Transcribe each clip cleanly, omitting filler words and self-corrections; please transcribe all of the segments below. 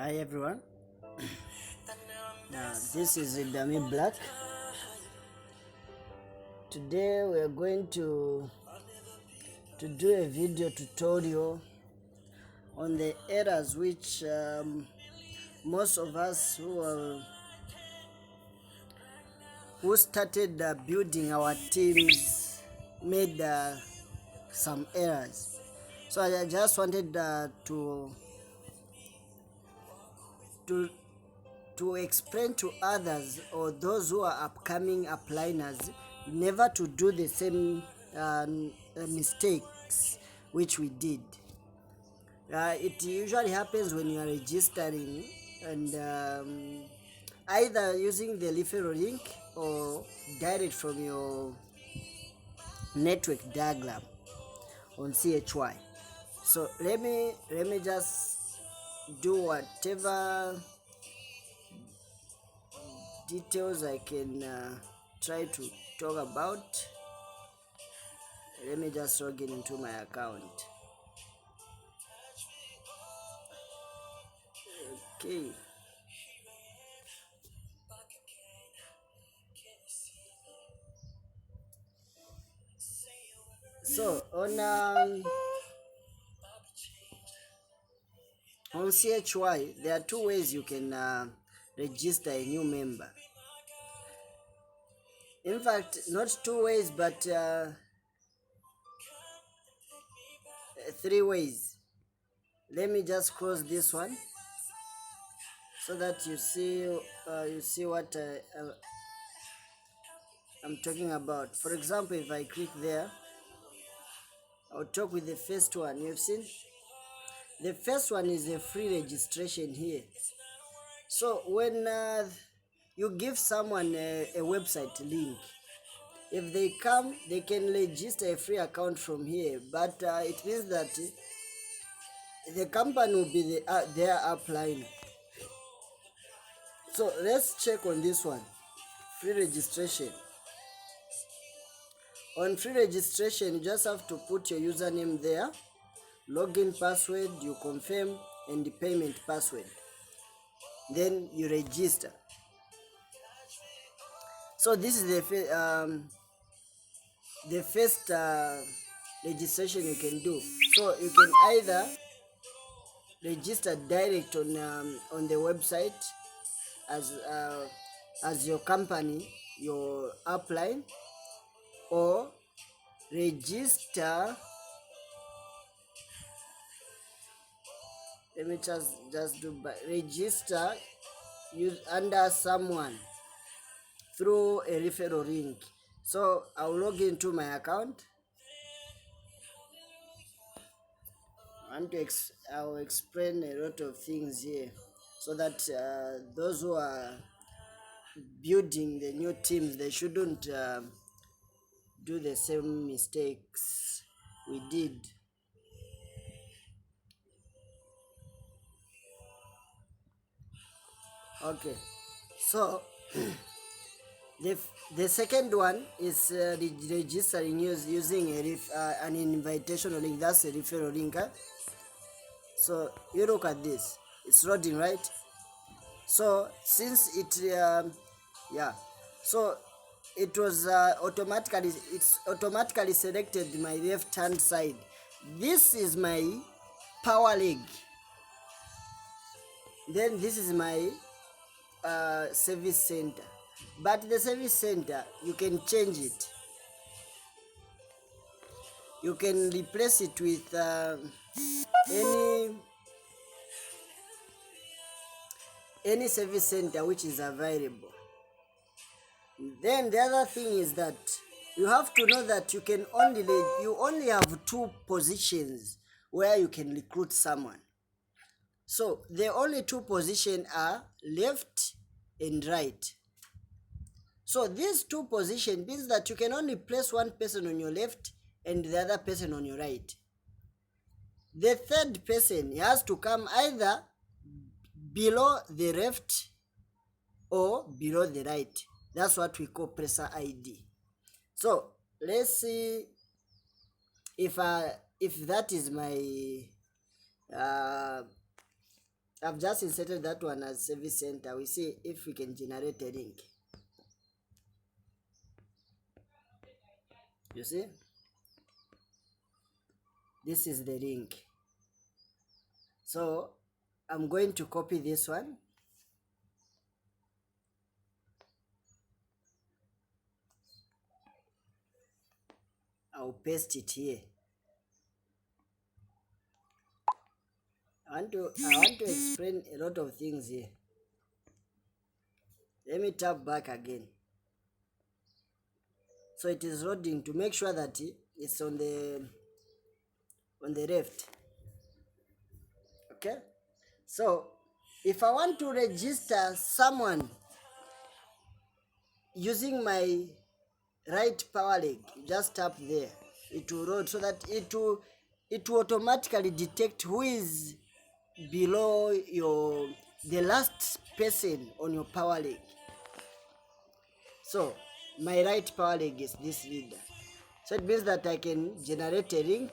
Hi everyone. This is Dummy Black. Today we are going to do a video tutorial on the errors which most of us who started building our teams made some errors. So I just wanted to explain to others or those who are upcoming upliners never to do the same mistakes which we did. It usually happens when you are registering and either using the referral link or direct from your network diagram on CHY. So let me just do whatever details I can try to talk about. Let me just log in into my account. Okay. So on CHY there are two ways you can register a new member. In fact, not two ways but three ways. Let me just close this one so that you see what I'm talking about. For example, if I click there, I'll talk with the first one. You've seen the first one is a free registration here. So when you give someone a website link, if they come, they can register a free account from here, but it means that the company will be their upline. So let's check on this one, free registration. On free registration, you just have to put your username there, login password, you confirm, and the payment password. Then you register. So this is the first registration you can do. So you can either register direct on the website as your company, your upline, or register. Let me just do by register use under someone through a referral link. So I'll log into my account and I'll explain a lot of things here so that those who are building the new teams, they shouldn't do the same mistakes we did. Okay, so the second one is registering using an invitational link. That's a referral link. So you look at this, it's loading, right? So since so it was it's automatically selected my left hand side. This is my power leg, then this is my service center. But the service center, you can change it. You can replace it with any service center which is available. Then the other thing is that you have to know that you only have two positions where you can recruit someone. So the only two positions are left and right. So these two positions means that you can only place one person on your left and the other person on your right. The third person has to come either below the left or below the right. That's what we call presser ID. So let's see if that is my I've just inserted that one as service center. We see if we can generate a link. You see, this is the link. So I'm going to copy this one. I'll paste it here. I want to explain a lot of things here. Let me tap back again. So it is loading to make sure that it's on the left. Okay, so if I want to register someone using my right power leg, just tap there. It will load so that it will automatically detect who is below the last person on your power leg. So my right power leg is this reader. So it means that I can generate a link.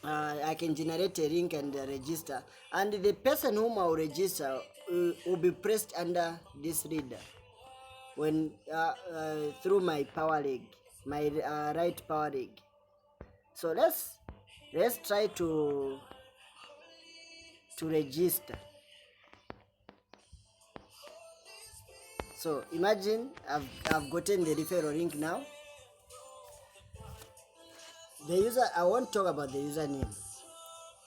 I can generate a link and register, and the person whom I will register will be pressed under this reader when through my power leg, my right power leg. So let's try to register. So imagine I've gotten the referral link now. The user, I won't talk about the username.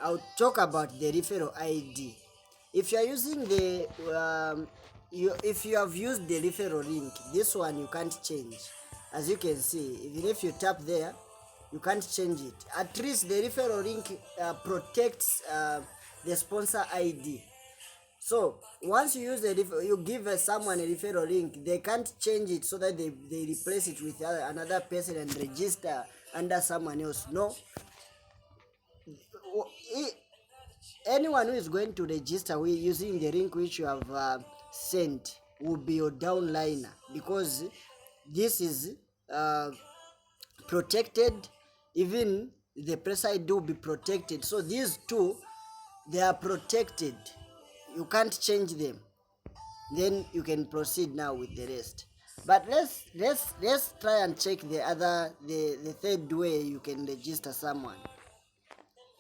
I'll talk about the referral ID. If you are using the if you have used the referral link, this one you can't change. As you can see, even if you tap there, you can't change it. At least the referral link protects the sponsor ID. So once you use you give someone a referral link, they can't change it so that they replace it with another person and register under someone else. No. Anyone who is going to register using the link which you have sent will be your downliner, because this is protected. Even the press ID will be protected. So these two, they are protected. You can't change them. Then you can proceed now with the rest. But let's try and check the third way you can register someone.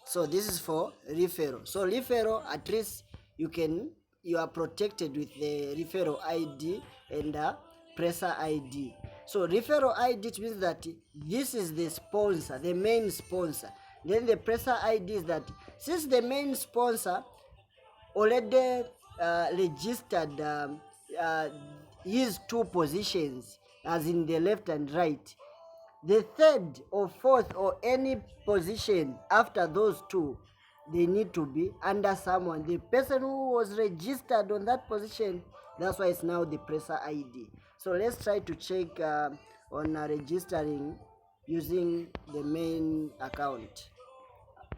So this is for referral. So referral, at least you are protected with the referral ID and presser ID. So referral ID means that this is the sponsor, the main sponsor. Then the presser ID is that since the main sponsor already registered his two positions, as in the left and right, the third or fourth or any position after those two, they need to be under someone. The person who was registered on that position, that's why it's now the presser ID. So let's try to check on registering using the main account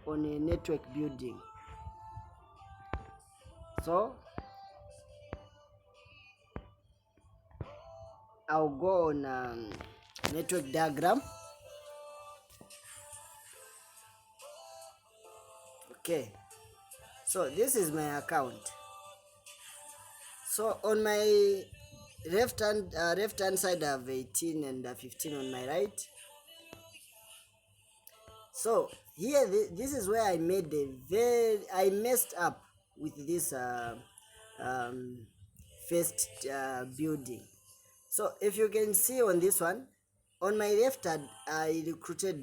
on a network building. So I'll go on network diagram. Okay, so this is my account. So on my left hand side, I have 18 and 15 on my right. So here, this is where I messed up with this first building. So if you can see on this one, on my left hand, I recruited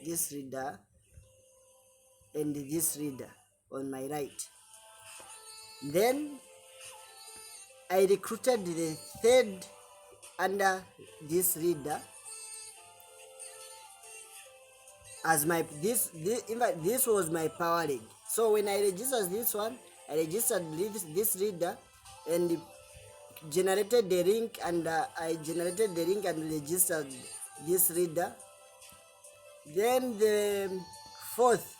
this reader and this reader on my right. Then I recruited the third under this reader as my in fact this was my power leg. So when I registered this one, I registered this reader and generated the link, and I generated the link and registered this reader. Then the fourth,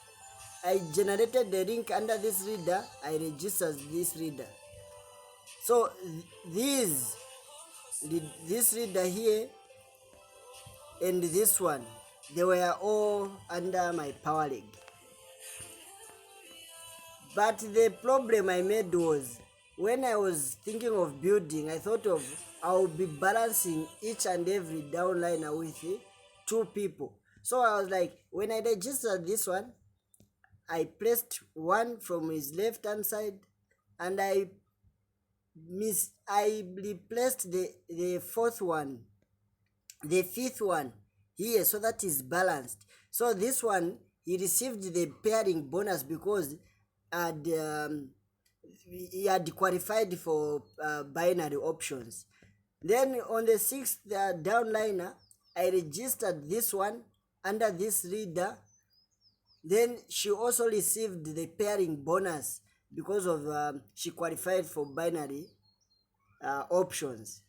I generated the link under this reader, I registered this reader. So this reader here and this one, they were all under my power leg. But the problem I made was when I was thinking of building, I thought of I'll be balancing each and every downliner with two people. So I was like, when I registered this one, I placed one from his left hand side, and I replaced the fourth one, the fifth one here, so that is balanced. So this one, he received the pairing bonus because had he had qualified for binary options. Then on the sixth downliner, I registered this one under this reader. Then she also received the pairing bonus because of she qualified for binary options.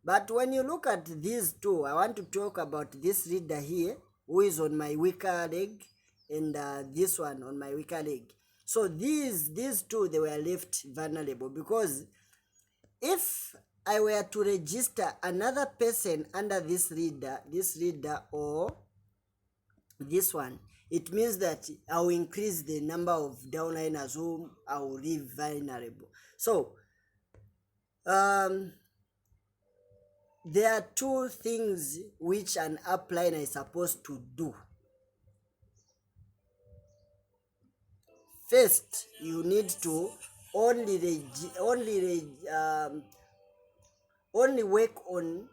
But when you look at these two, I want to talk about this reader here who is on my weaker leg, and this one on my weaker leg. So these two, they were left vulnerable because if I were to register another person under this reader or this one, it means that I will increase the number of downliners whom I will leave vulnerable. So there are two things which an upliner is supposed to do. First, you need to only work on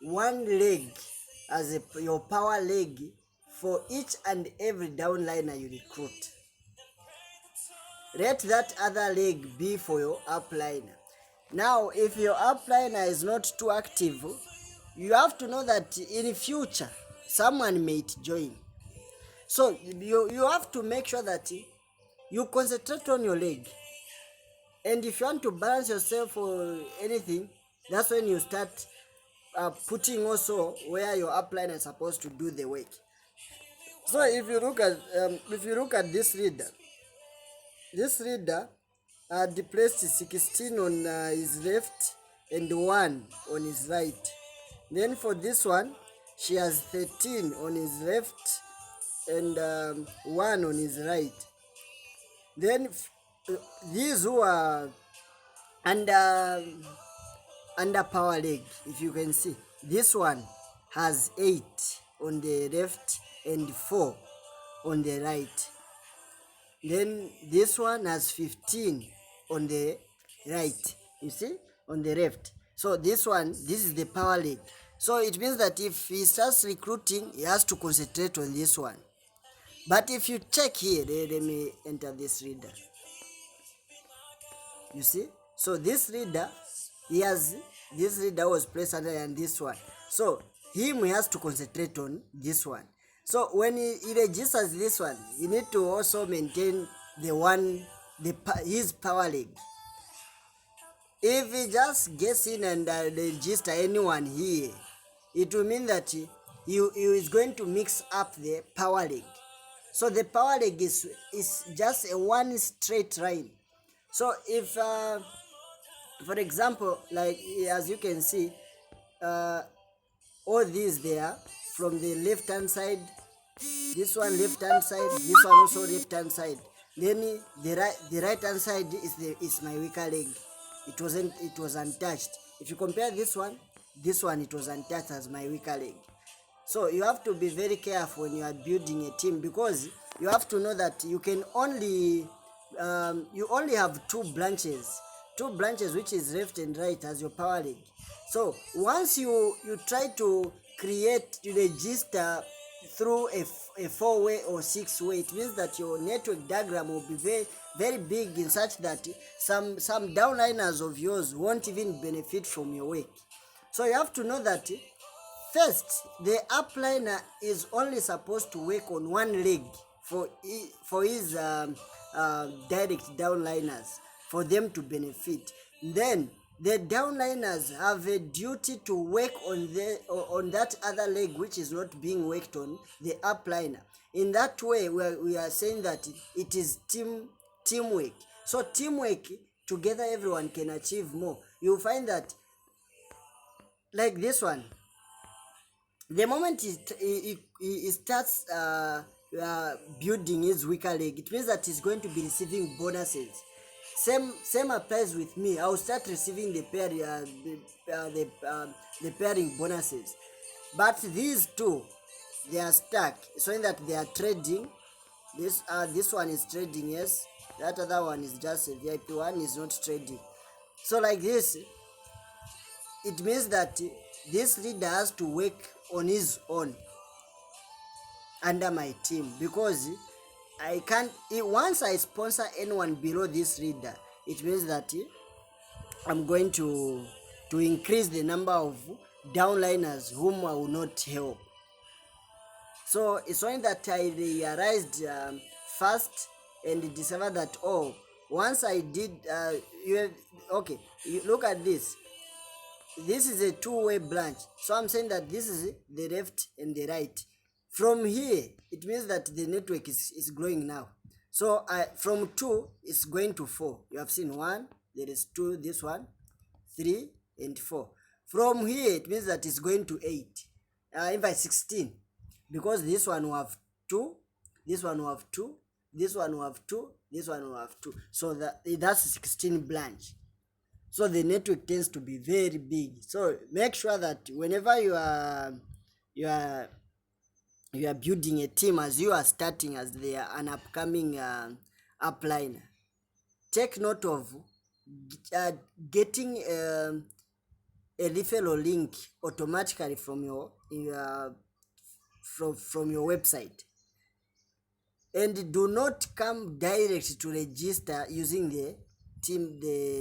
one leg as your power leg for each and every downliner you recruit. Let that other leg be for your upliner. Now, if your upliner is not too active, you have to know that in future someone may join. So you have to make sure that you concentrate on your leg. And if you want to balance yourself for anything, that's when you start putting also where your upliner is supposed to do the work. So if you look at this reader placed 16 on his left and 1 on his right. Then for this one, she has 13 on his left and 1 on his right. Then these who are under power leg, if you can see, this one has 8 on the left and 4 on the right. Then this one has 15 on the right, you see, on the left. So this is the power leg. So it means that if he starts recruiting, he has to concentrate on this one. But if you check here, let me enter this reader. You see, so this reader was placed under and this one. So he has to concentrate on this one. So when he registers this one, you need to also maintain his power leg. If he just gets in and register anyone here, it will mean that he is going to mix up the power leg. So the power leg is just a one straight line. So if for example, like as you can see, all these there from the left hand side, this one left hand side, this one also left hand side. Then the right hand side is my weaker leg. It was untouched. If you compare this one it was untouched as my weaker leg. So you have to be very careful when you are building a team, because you have to know that you only have two branches, which is left and right as your power leg. So once you try to register through a 4-way or 6-way, it means that your network diagram will be very, very big, in such that some downliners of yours won't even benefit from your work. So you have to know that first, the upliner is only supposed to work on one leg for his direct downliners, for them to benefit. Then the downliners have a duty to work on that other leg which is not being worked on the upliner. In that way, we are saying that it is teamwork. So teamwork, together everyone can achieve more. You'll find that, like this one, the moment he starts building his weaker leg, it means that he's going to be receiving bonuses. Same applies with me. I'll start receiving the the pairing bonuses. But these two, they are stuck, showing that they are trading. This one is trading, yes. That other one is just a VIP one, is not trading. So like this, it means that this leader has to work on his own under my team, because I can't. Once I sponsor anyone below this leader, it means that I'm going to increase the number of downliners whom I will not help. So it's only that I realized first and discovered that, oh, once I did, okay, you look at this. This is a two-way branch. So I'm saying that this is the left and the right. From here, it means that the network is growing now. So from 2, it's going to 4. You have seen 1, there is 2, this one, 3, and 4. From here, it means that it's going to 8. In fact, 16. Because this one will have 2, this one will have 2, this one will have 2, this one will have 2. So that's 16 branch. So the network tends to be very big. So make sure that whenever you are building a team, as you are starting as an upcoming upliner, take note of getting a referral link automatically from your website, and do not come direct to register using the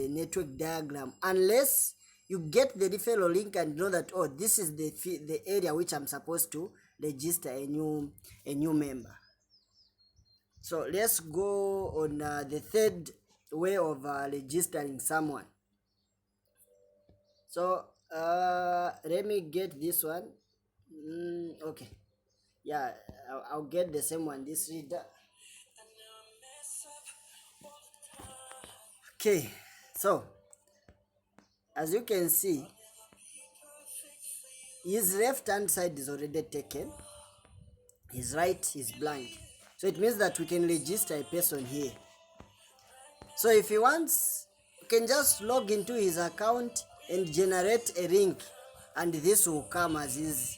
network diagram unless you get the referral link and know that, oh, this is the area which I'm supposed to register a new member. So let's go on the third way of registering someone. So let me get this one. Okay, yeah, I'll get the same one, this reader. Okay, so as you can see, his left hand side is already taken, his right is blank. So it means that we can register a person here. So if he wants, you can just log into his account and generate a link, and this will come as his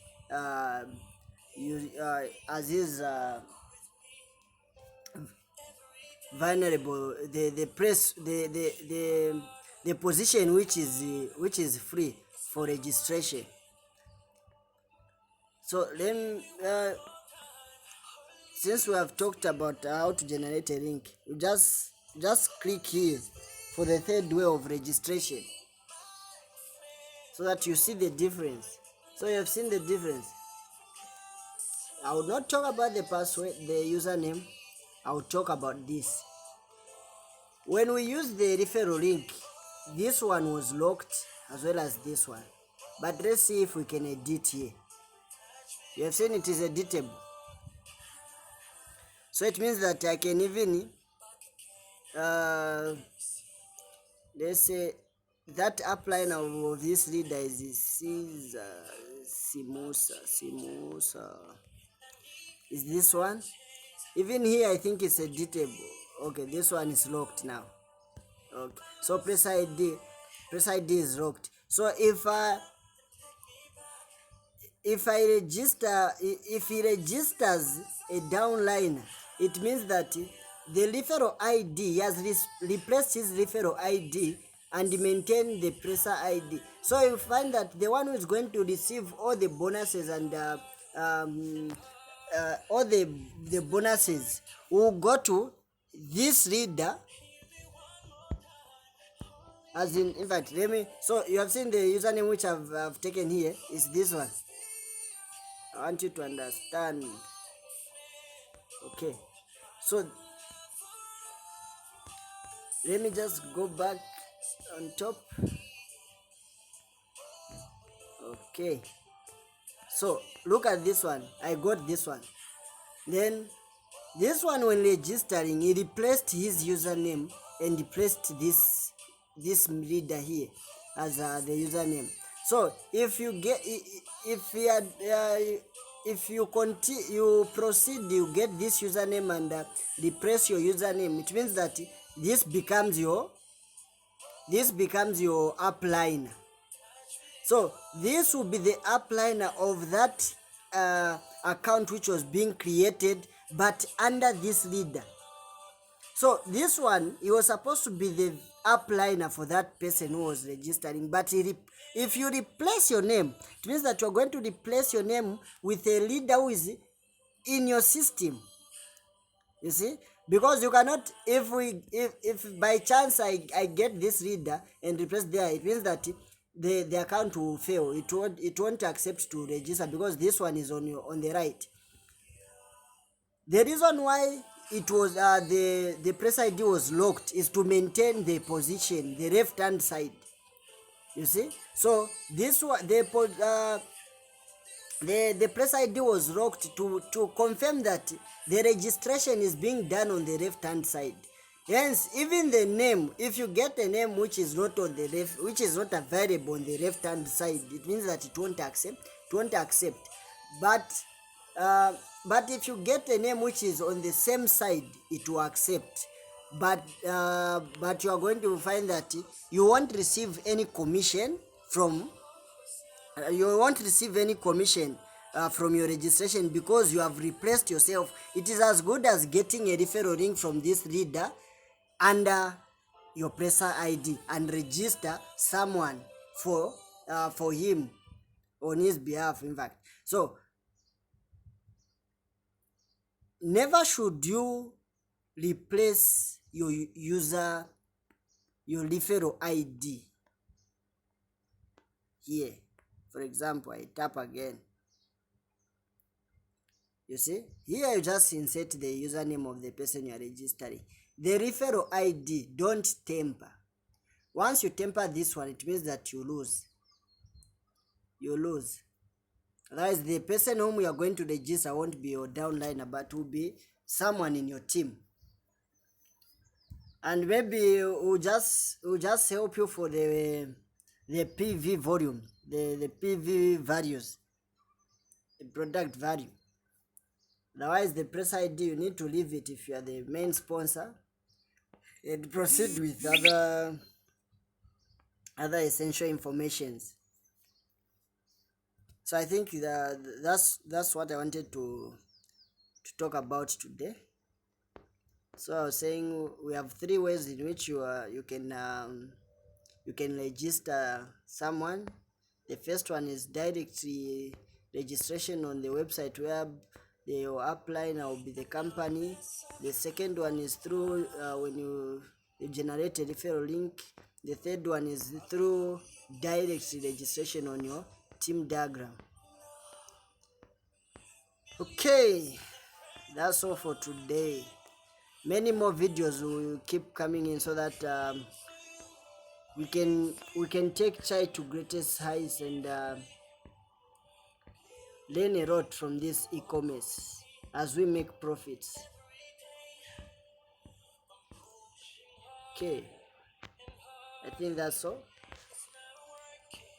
vulnerable, the position which is free for registration. So then since we have talked about how to generate a link, you just click here for the third way of registration, so that you see the difference. So you have seen the difference. I will not talk about the password, the username. I will talk about this. When we use the referral link, this one was locked as well as this one. But let's see if we can edit here. You have seen it is editable. So it means that I can even, let's say, that upline of this leader is Simusa. Is this one? Even here, I think it's editable. Okay, this one is locked now. Okay, so press ID is locked. So if he registers a downliner, it means that the referral ID, he has replaced his referral ID and maintain the presser ID. So you find that the one who is going to receive all the bonuses and all the bonuses will go to this reader. As in fact, let me, so you have seen the username which I've taken here is this one. I want you to understand. Okay, so let me just go back on top. Okay, so look at this one. I got this one. Then this one, when registering, he replaced his username and replaced this reader here as the username. So if you get, if he had if you continue, you proceed, you get this username and replace your username, it means that this becomes your upline. So this will be the upliner of that account which was being created, but under this leader. So this one, he was supposed to be the upliner for that person who was registering, but if you replace your name, it means that you're going to replace your name with a leader who is in your system. You see, because you cannot, if by chance I get this reader and replace there, it means that the account will fail. It won't accept to register because this one is on the right. The reason why it was the press ID was locked is to maintain the position, the left hand side. You see, so this one, the press ID was locked to confirm that the registration is being done on the left hand side. Hence, even the name, if you get a name which is not on the left, which is not available on the left hand side, it means that it won't accept. But if you get a name which is on the same side, it will accept. But you are going to find that you won't receive any commission from from your registration because you have replaced yourself. It is as good as getting a referral link from this leader under your presser ID and register someone for him on his behalf, in fact. So never should you replace your referral ID here. For example, I tap again. You see, here you just insert the username of the person you are registering. The referral ID, don't tamper. Once you tamper this one, it means that you lose. Otherwise, the person whom you are going to register won't be your downliner, but will be someone in your team. And maybe we'll just help you for the PV volume, the PV values, the product value. Otherwise, the press ID, you need to leave it if you are the main sponsor and proceed with other essential informations. So I think that's what I wanted to talk about today. So I was saying we have 3 ways in which you can register someone. The first one is direct registration on the website where your upliner will be the company. The second one is through when you generate a referral link. The third one is through direct registration on your team diagram. Okay, that's all for today. Many more videos will keep coming in so that we can take Chai to greatest heights and learn a lot from this e-commerce as we make profits. Okay, I think that's all.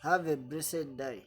Have a blessed day.